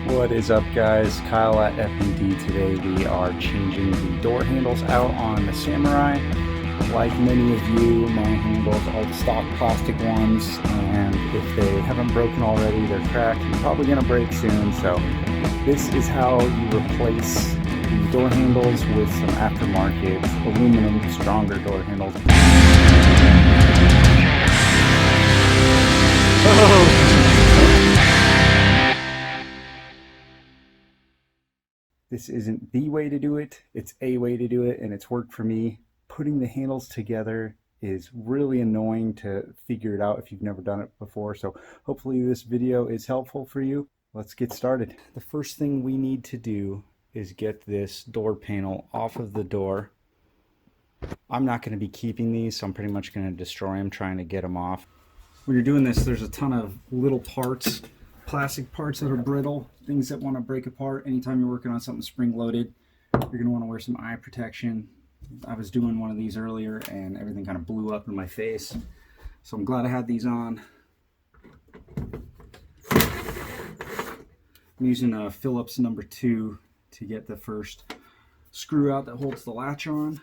What is up, guys? Kyle at F&D. Today we are changing the door handles out on the Samurai. Like many of you, my handles are the stock plastic ones, and if they haven't broken already, they're cracked and probably going to break soon. So this is how you replace the door handles with some aftermarket aluminum stronger door handles. This isn't the way to do it, it's a way to do it, and it's worked for me. Putting the handles together is really annoying to figure it out if you've never done it before, so hopefully this video is helpful for you. Let's get started. The first thing we need to do is get this door panel off of the door. I'm not going to be keeping these, so I'm pretty much going to destroy them trying to get them off. When you're doing this, there's a ton of little parts, plastic parts that are brittle, things that want to break apart. Anytime you're working on something spring-loaded, you're going to want to wear some eye protection. I was doing one of these earlier and everything kind of blew up in my face, so I'm glad I had these on. I'm using a Phillips number 2 to get the first screw out that holds the latch on.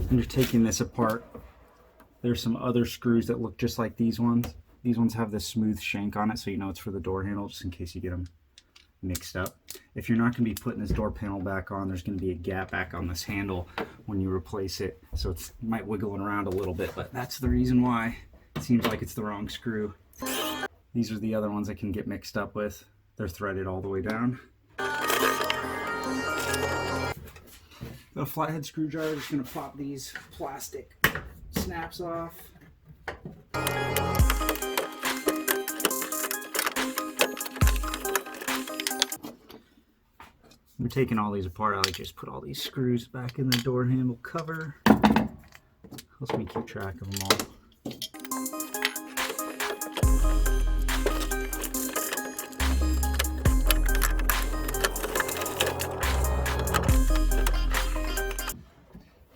When you're taking this apart, there's some other screws that look just like these ones. These ones have this smooth shank on it, so you know it's for the door handle, just in case you get them mixed up. If you're not going to be putting this door panel back on, there's going to be a gap back on this handle when you replace it, so it might wiggle around a little bit, but that's the reason why it seems like it's the wrong screw. These are the other ones I can get mixed up with. They're threaded all the way down. Got a flathead screwdriver, just going to pop these plastic snaps off. We're taking all these apart. I just put all these screws back in the door handle cover. Helps me keep track of them all.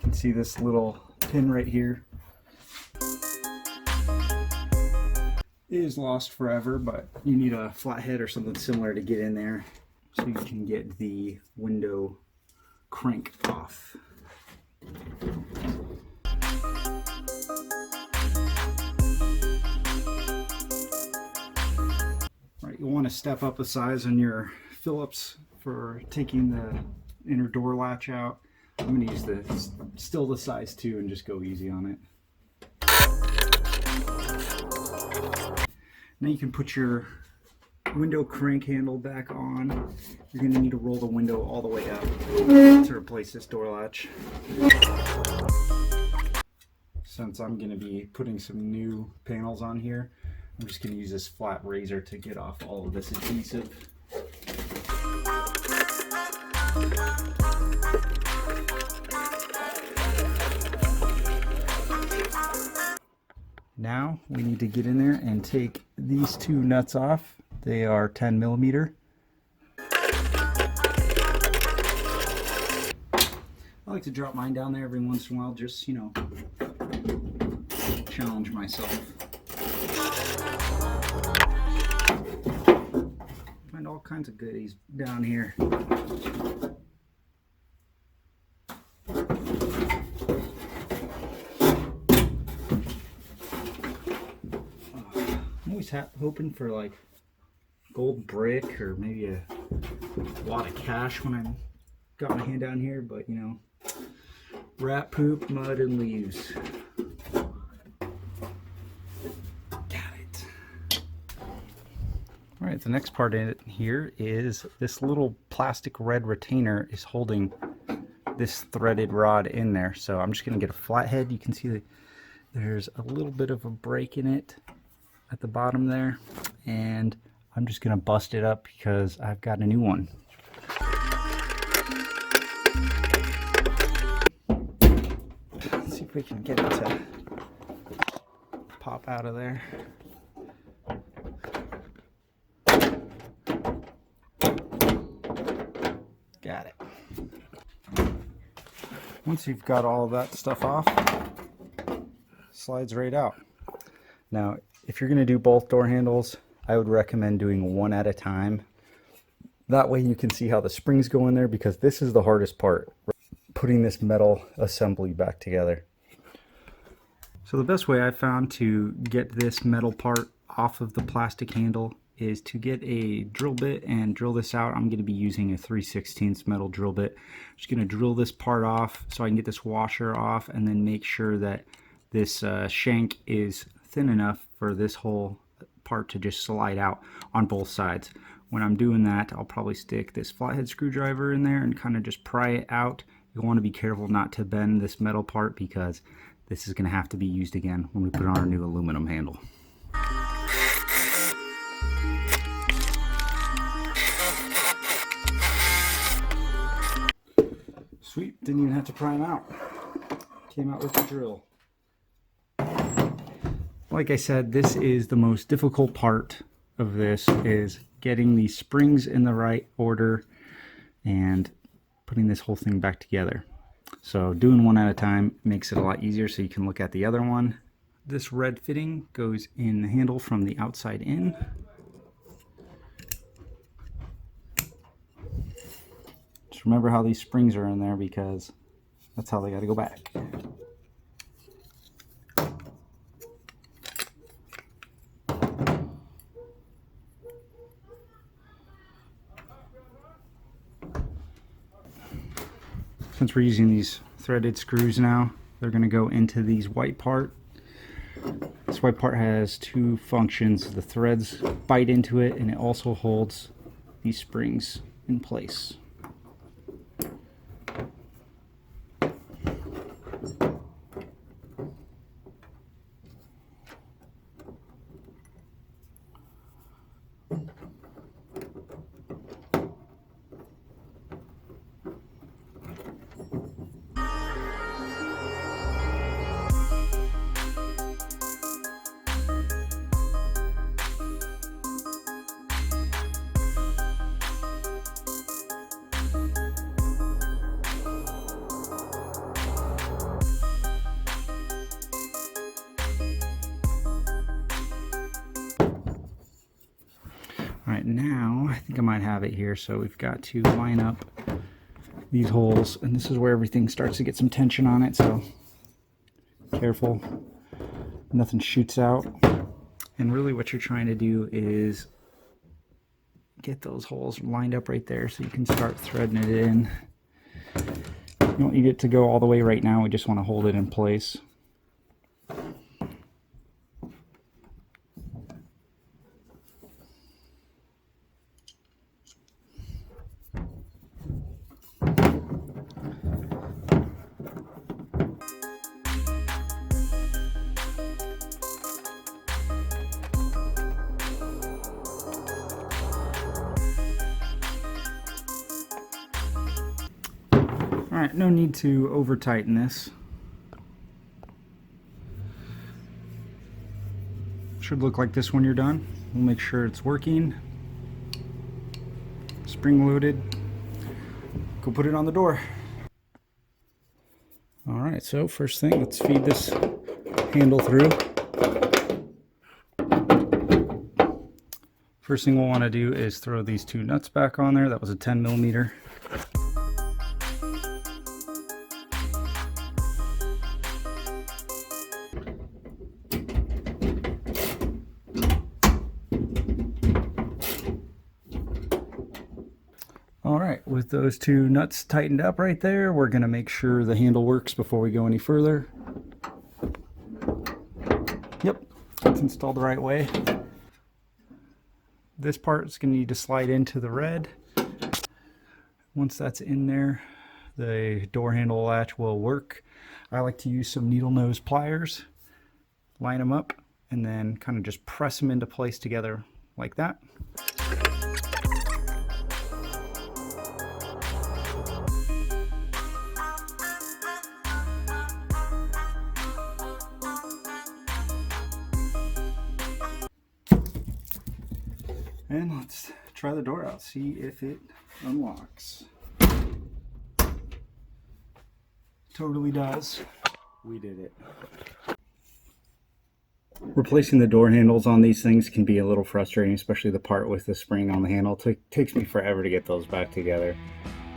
You can see this little pin right here. It is lost forever, but you need a flathead or something similar to get in there so you can get the window crank off. Right, you'll want to step up a size on your Phillips for taking the inner door latch out. I'm going to use still the size 2 and just go easy on it. Now you can put your window crank handle back on. You're going to need to roll the window all the way up to replace this door latch. Since I'm going to be putting some new panels on here, I'm just going to use this flat razor to get off all of this adhesive. Now we need to get in there and take these 2 nuts off. They are 10 millimeter. I like to drop mine down there every once in a while, just, you know, challenge myself. Find all kinds of goodies down here. I'm always hoping for like gold brick or maybe a lot of cash when I got my hand down here, but you know, rat poop, mud, and leaves. Got it. All right, the next part in it here is this little plastic red retainer is holding this threaded rod in there. So I'm just going to get a flathead. You can see that there's a little bit of a break in it at the bottom there, and I'm just going to bust it up because I've got a new one. Let's see if we can get it to pop out of there. Got it. Once you've got all of that stuff off, slides right out. Now, if you're going to do both door handles, I would recommend doing one at a time. That way you can see how the springs go in there, because this is the hardest part, putting this metal assembly back together. So the best way I've found to get this metal part off of the plastic handle is to get a drill bit and drill this out. I'm going to be using a 3/16 metal drill bit. I'm just going to drill this part off so I can get this washer off, and then make sure that this shank is thin enough for this whole part to just slide out on both sides. When I'm doing that, I'll probably stick this flathead screwdriver in there and kind of just pry it out. You want to be careful not to bend this metal part, because this is going to have to be used again when we put on our new aluminum handle. Sweet, didn't even have to pry them out. Came out with the drill. Like I said, this is the most difficult part of this, is getting these springs in the right order and putting this whole thing back together. So doing one at a time makes it a lot easier, so you can look at the other one. This red fitting goes in the handle from the outside in. Just remember how these springs are in there, because that's how they got to go back. Since we're using these threaded screws now, they're going to go into these white part. This white part has two functions. The threads bite into it, and it also holds these springs in place. Alright, now I think I might have it here. So we've got to line up these holes, and this is where everything starts to get some tension on it, so careful nothing shoots out. And really what you're trying to do is get those holes lined up right there so you can start threading it in. You don't need it to go all the way right now, we just want to hold it in place. Alright, no need to over tighten this. Should look like this when you're done. We'll make sure it's working. Spring loaded. Go put it on the door. Alright, so first thing, let's feed this handle through. First thing we'll want to do is throw these two nuts back on there. That was a 10mm. Alright, with those two nuts tightened up right there, we're going to make sure the handle works before we go any further. Yep, it's installed the right way. This part is going to need to slide into the red. Once that's in there, the door handle latch will work. I like to use some needle nose pliers, line them up, and then kind of just press them into place together like that. And let's try the door out, see if it unlocks. Totally does. We did it. Replacing the door handles on these things can be a little frustrating, especially the part with the spring on the handle. Takes me forever to get those back together.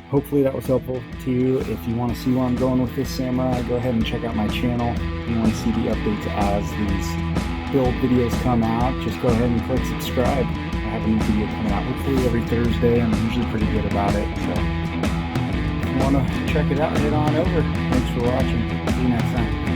Hopefully that was helpful to you. If you want to see where I'm going with this Samurai, go ahead and check out my channel. If you want to see the updates as these build videos come out, just go ahead and click subscribe. I have a new video coming out hopefully every Thursday. I'm usually pretty good about it. So if you want to check it out, head on over. Thanks for watching. See you next time.